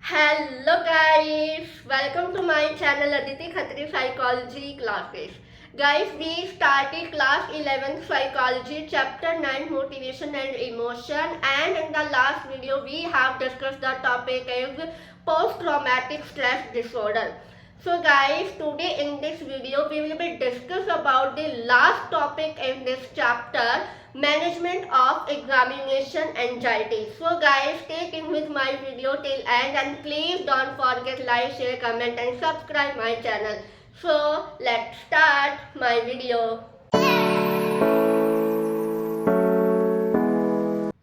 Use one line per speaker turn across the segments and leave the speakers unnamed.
Hello guys, welcome to my channel Aditi Khatri Psychology Classes. Guys, we started class 11th Psychology chapter 9 Motivation and Emotion, and in the last video we have discussed the topic is post-traumatic stress disorder. So guys, today in this video we will be discuss about the last topic in this chapter, management of examination anxiety. So guys, stay tuned with my video till end and please don't forget like, share, comment and subscribe my channel. So let's start my video.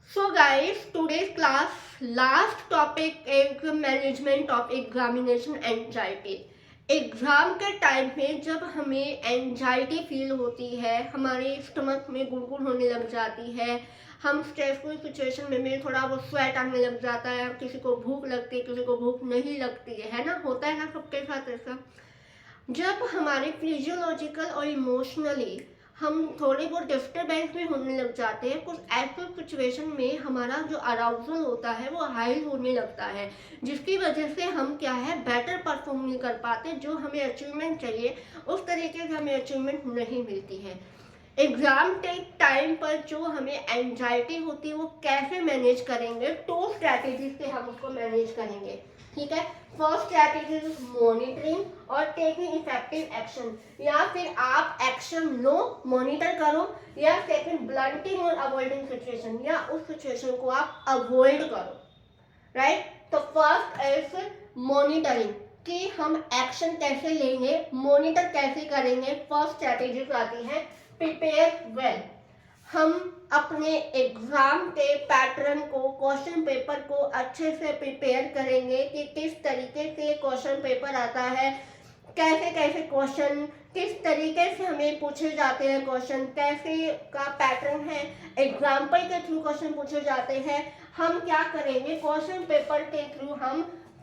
So guys, today's class last topic is management of examination anxiety. Exam के time पे जब हमें anxiety feel होती है, हमारे stomach में गुड़गुड़ होने लग जाती है, हम स्ट्रेसफुल सिचुएशन में थोड़ा वो स्वेट आने लग जाता है, किसी को भूख लगती है, किसी को भूख नहीं लगती है ना, होता है ना सबके साथ ऐसा। जब हमारे फिजियोलॉजिकल और इमोशनली हम थोड़े बहुत डिस्टर्बेंस भी होने लग जाते हैं, कुछ ऐसे सिचुएशन में हमारा जो अराउजल होता है वो हाई होने लगता है, जिसकी वजह से हम क्या है बेटर परफॉर्म नहीं कर पाते, जो हमें अचीवमेंट चाहिए उस तरीके से हमें अचीवमेंट नहीं मिलती है। एग्ज़ाम के टाइम पर जो हमें एंजाइटी होती है वो कैसे मैनेज करेंगे, टू स्ट्रैटेजी से हम उसको मैनेज करेंगे। ठीक है, फर्स्ट स्ट्रैटेजी इज मॉनिटरिंग और टेकिंग इफेक्टिव एक्शन, या फिर आप एक्शन लो, मॉनिटर करो, या सेकंड ब्लंटिंग और अवॉइडिंग सिचुएशन, या उस सिचुएशन को आप अवॉइड करो। राइट, तो फर्स्ट इज मॉनिटरिंग कि हम एक्शन कैसे लेंगे, मॉनिटर कैसे करेंगे। फर्स्ट स्ट्रैटेजी आती है प्रिपेयर वेल। हम अपने एग्जाम के पैटर्न को, क्वेश्चन पेपर को अच्छे से प्रिपेयर करेंगे कि किस तरीके से क्वेश्चन पेपर आता है, कैसे कैसे क्वेश्चन, किस तरीके से हमें पूछे जाते हैं क्वेश्चन, कैसे का पैटर्न है, एग्जाम्पल के थ्रू क्वेश्चन पूछे जाते हैं। हम क्या करेंगे, क्वेश्चन पेपर के थ्रू हम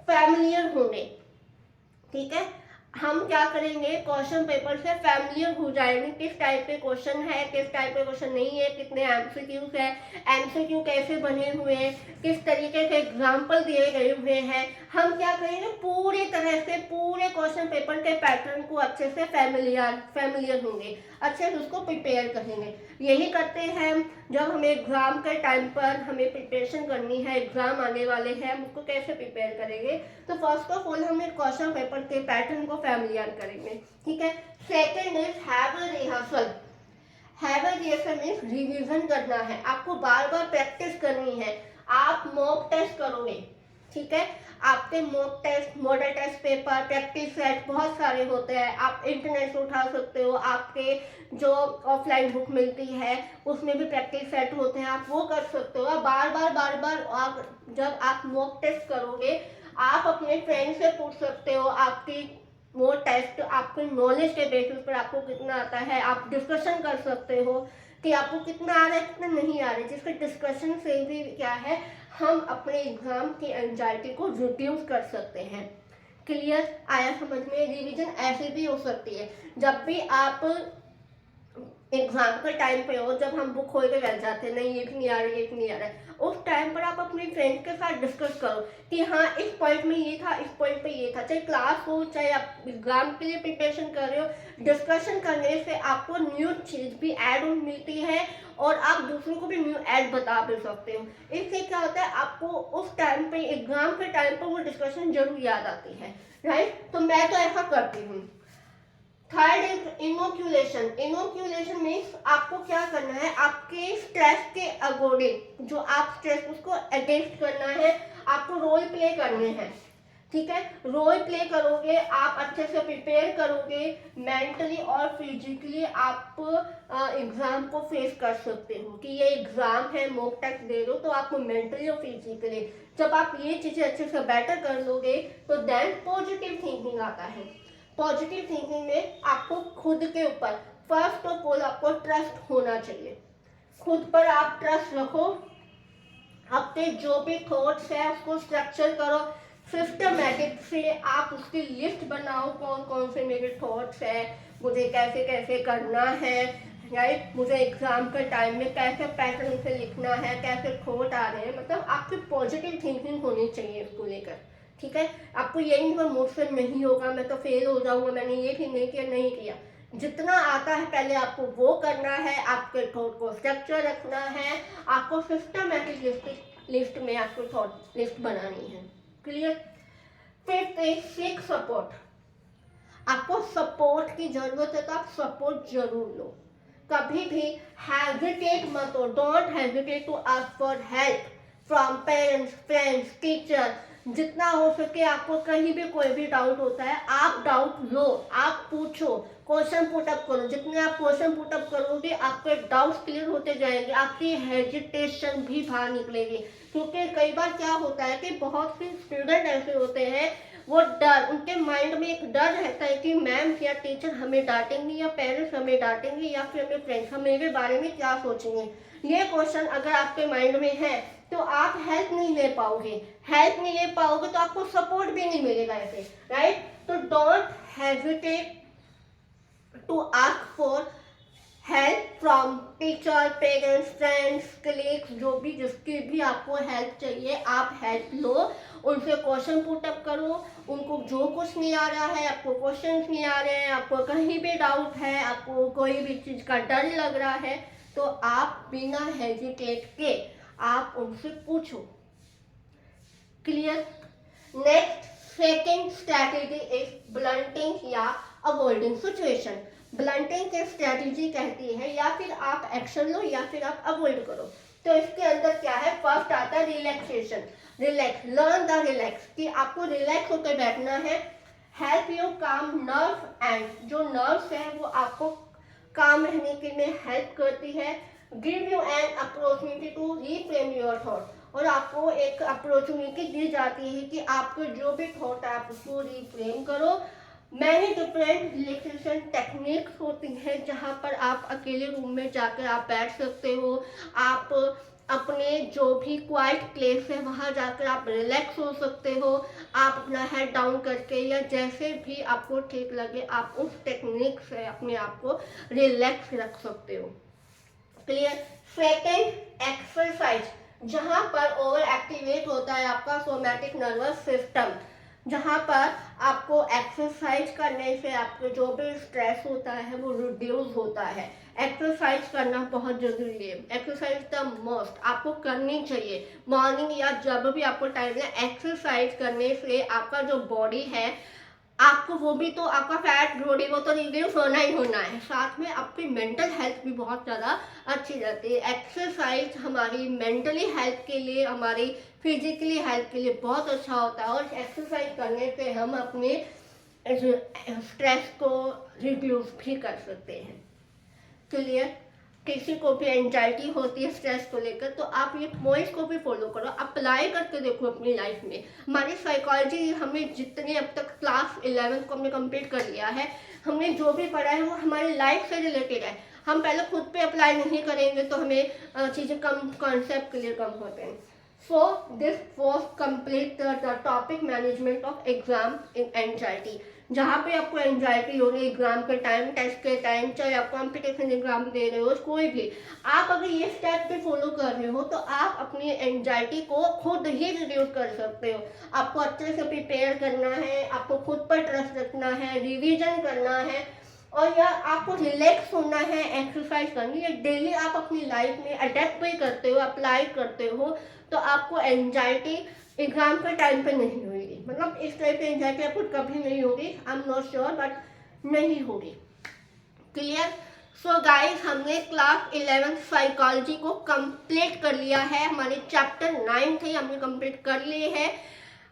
फैमिलियर होंगे। ठीक है, हम क्या करेंगे, क्वेश्चन पेपर से फैमिलियर हो जाएंगे, किस टाइप के क्वेश्चन है, किस टाइप के क्वेश्चन नहीं है, कितने एमसीक्यूज है, एमसीक्यू कैसे बने हुए हैं, किस तरीके से एग्जाम्पल दिए गए हुए हैं। हम क्या करेंगे, पूरी तरह से पूरे क्वेश्चन पेपर के पैटर्न को अच्छे से फैमिलियर होंगे, अच्छे से उसको प्रिपेयर करेंगे। यही करते हैं जब हमें एग्जाम के टाइम पर हमें प्रिपरेशन करनी है, एग्जाम आने वाले हैं, हम उसको कैसे प्रिपेयर करेंगे। तो फर्स्ट ऑफ ऑल हमें क्वेश्चन पेपर के पैटर्न को फैमिलियर करेंगे। ठीक है, second is have a rehearsal. Have a rehearsal means revision करना है, आपको बार बार प्रैक्टिस करनी है। आप मॉक टेस्ट करोगे, ठीक है, आपके mock test, model test paper, practice set बहुत सारे होते हैं, आप इंटरनेट से उठा सकते हो, आपके जो ऑफलाइन बुक मिलती है उसमें भी प्रैक्टिस सेट होते हैं, आप वो कर सकते हो। बार बार आप जब आप मॉक टेस्ट करोगे, आप अपने फ्रेंड से पूछ सकते हो, आपकी वो टेस्ट आपके नॉलेज के बेसिस पर आपको कितना आता है, आप डिस्कशन कर सकते हो कि आपको कितना आ रहा है, कितना नहीं आ रहा है, जिसके डिस्कशन से भी क्या है हम अपने एग्जाम की एंजाइटी को रिड्यूस कर सकते हैं। क्लियर आया समझ में। रिवीजन ऐसे भी हो सकती है, जब भी आप एग्जाम के टाइम पे हो, जब हम बुक खोल के बैठ जाते हैं, नहीं ये भी नहीं आ रहा, ये भी नहीं आ रहा है, उस टाइम पर आप अपने फ्रेंड्स के साथ डिस्कस करो कि हाँ इस पॉइंट में ये था, इस पॉइंट पे ये था। चाहे क्लास हो, चाहे आप एग्जाम के लिए प्रिपरेशन कर रहे हो, डिस्कशन करने से आपको न्यू चीज़ भी ऐड ऑन मिलती है और आप दूसरों को भी न्यू ऐड बता भी सकते हो। इससे क्या होता है, आपको उस टाइम पे, एग्जाम के टाइम पर वो डिस्कशन जरूर याद आती है। राइट, तो मैं तो ऐसा करती हूँ। Third is inoculation. Inoculation means आपको क्या करना है, आपके स्ट्रेस के अकॉर्डिंग, जो आप स्ट्रेस उसको अगेंस्ट करना है, आपको रोल प्ले करने हैं। ठीक है, रोल प्ले करोगे, आप अच्छे से प्रिपेयर करोगे, मेंटली और फिजिकली आप एग्जाम को फेस कर सकते हो कि ये एग्जाम है, मॉक टेस्ट दे रहे हो, तो आपको मेंटली और फिजिकली जब आप ये चीज़ें अच्छे से बेटर कर लोगे तो देन पॉजिटिव थिंकिंग आता है। पॉजिटिव थिंकिंग में आपको खुद के ऊपर फर्स्ट ऑफ ऑल आपको ट्रस्ट होना चाहिए, खुद पर आप ट्रस्ट रखो, अपने जो भी थॉट्स है उसको स्ट्रक्चर करो, सिस्टमेटिक से आप उसकी लिस्ट बनाओ, कौन कौन से मेरे थॉट्स है, मुझे कैसे कैसे करना है, राइट, मुझे एग्जाम के टाइम में कैसे पैटर्न से लिखना है, कैसे थॉट आ रहे हैं, मतलब आपकी पॉजिटिव थिंकिंग होनी चाहिए इसको लेकर। ठीक है, आपको ये नहीं मुझसे नहीं होगा, मैं तो फेल हो जाऊंगा, मैंने ये ठीक नहीं किया, नहीं किया। जितना आता है पहले आपको वो करना है, आपके थॉट को स्ट्रक्चर रखना है, आपको सिस्टमैटिक लिस्ट में आपको थॉट लिस्ट बनानी है। क्लियर। फिर सीक सपोर्ट, आपको सपोर्ट की जरूरत है तो आप सपोर्ट जरूर लो। कभी भी हेजिटेट मत हो, don't hesitate to ask for help from parents, friends, teacher. जितना हो सके आपको कहीं भी कोई भी डाउट होता है, आप डाउट लो, आप पूछो, क्वेश्चन पुटअप करो। जितने आप क्वेश्चन पुटअप करोगे आपके डाउट्स क्लियर होते जाएंगे, आपकी हेजिटेशन भी बाहर निकलेगी। क्योंकि कई बार क्या होता है कि बहुत से स्टूडेंट ऐसे होते हैं, वो डर, उनके माइंड में एक डर रहता है कि मैम या टीचर हमें डांटेंगे, या पेरेंट्स हमें डांटेंगे, या फिर हमें फ्रेंड्स हम मेरे बारे में क्या सोचेंगे। ये क्वेश्चन अगर आपके माइंड में है तो आप हेल्प नहीं ले पाओगे, हेल्प नहीं ले पाओगे तो आपको सपोर्ट भी नहीं मिलेगा ऐसे, राइट। तो don't hesitate to ask for help from teacher, parents, friends, colleagues, जो भी जिसकी भी आपको हेल्प चाहिए आप हेल्प लो, उनसे क्वेश्चन पुटअप करो। उनको जो कुछ नहीं आ रहा है, आपको क्वेश्चन नहीं आ रहे हैं, आपको कहीं भी डाउट है, आपको कोई भी चीज़ का डर लग रहा है, तो आप बिना हेजिटेट के आप उनसे पूछो। Clear. Next second strategy is blunting या अवॉइडिंग सिचुएशन। ब्लंटिंग की स्ट्रैटेजी कहती है या फिर आप एक्शन लो या फिर आप अवॉइड करो। तो इसके अंदर क्या है, फर्स्ट आता है relaxation. Relax, learn the relax, कि आपको रिलैक्स होकर बैठना है। हेल्प यू काम नर्व एंड, जो नर्व्स है वो आपको काम रहने के लिए हेल्प करती है। Give you an opportunity to reframe your thought, और आपको एक अपॉर्चुनिटी दी जाती है कि आपको जो भी थॉट है आप उसको रिफ्रेम करो। मैनी डिफरेंट रिलैक्सेशन टेक्निक्स होती हैं जहाँ पर आप अकेले रूम में जाकर आप बैठ सकते हो, आप अपने जो भी क्वाइट प्लेस है वहाँ जाकर आप रिलैक्स हो सकते हो। आप अपना हेड डाउन करके या जैसे भी आपको ठीक लगे आप उस टेक्निक से अपने आप को रिलैक्स रख सकते हो। क्लियर। सेकेंड एक्सरसाइज, जहाँ पर ओवर एक्टिवेट होता है आपका सोमैटिक नर्वस सिस्टम, जहाँ पर आपको एक्सरसाइज करने से आपको जो भी स्ट्रेस होता है वो रिड्यूस होता है। एक्सरसाइज करना बहुत जरूरी है, एक्सरसाइज द मोस्ट आपको करनी चाहिए। मॉर्निंग या जब भी आपको टाइम है, एक्सरसाइज करने से आपका जो बॉडी है, आपको वो भी तो आपका फैट बॉडी वो तो रिड्यूस होना ही होना है, साथ में आपकी मेंटल हेल्थ भी बहुत ज़्यादा अच्छी रहती है। एक्सरसाइज हमारी मेंटली हेल्थ के लिए, हमारी फिजिकली हेल्थ के लिए बहुत अच्छा होता है, और एक्सरसाइज करने से हम अपने स्ट्रेस को रिड्यूस भी कर सकते हैं। क्लियर। किसी को भी एंजाइटी होती है स्ट्रेस को लेकर, तो आप ये पॉइंट्स को भी फॉलो करो, अप्लाई करके देखो अपनी लाइफ में। हमारी साइकोलॉजी, हमें जितने अब तक क्लास 11 को हमने कंप्लीट कर लिया है, हमने जो भी पढ़ा है वो हमारी लाइफ से रिलेटेड है। हम पहले खुद पे अप्लाई नहीं करेंगे तो हमें चीज़ें कम, कॉन्सेप्ट क्लियर कम होते हैं। So this was complete the topic management of exam in anxiety. जहाँ पे आपको एंजाइटी हो रही है एग्जाम के टाइम, टेस्ट के टाइम, चाहे आप कॉम्पिटिशन एग्जाम दे रहे हो, कोई भी, आप अगर ये स्टेप पे फॉलो कर रहे हो तो आप अपनी एंजाइटी को खुद ही रिड्यूस कर सकते हो। आपको अच्छे से प्रिपेयर करना है, आपको खुद पर ट्रस्ट रखना है, रिविजन करना है, और या आपको रिलैक्स होना है, एक्सरसाइज करनी है। डेली आप अपनी लाइफ में अडेप्ट भी करते हो, अप्लाई करते हो, तो आपको एंजाइटी एग्जाम के टाइम पे नहीं होगी। मतलब इस टाइप की एंजाइटी आपको कभी नहीं होगी, I am not sure, but नहीं होगी। क्लियर। सो गाइस, हमने क्लास 11 साइकोलॉजी को कंप्लीट कर लिया है, हमारे चैप्टर 9 थे हमने कंप्लीट कर लिए हैं।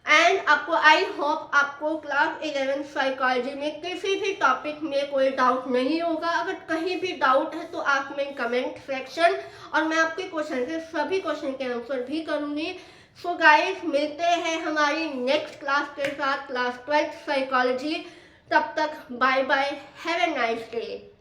एंड आपको, आई होप आपको क्लास 11 साइकोलॉजी में किसी भी टॉपिक में कोई डाउट नहीं होगा। अगर कहीं भी डाउट है तो आप में कमेंट सेक्शन, और मैं आपके क्वेश्चन के सभी क्वेश्चन के आंसर भी करूँगी। सो गाइस, मिलते हैं हमारी नेक्स्ट क्लास के साथ, क्लास 12 साइकोलॉजी। तब तक bye bye, have a nice day.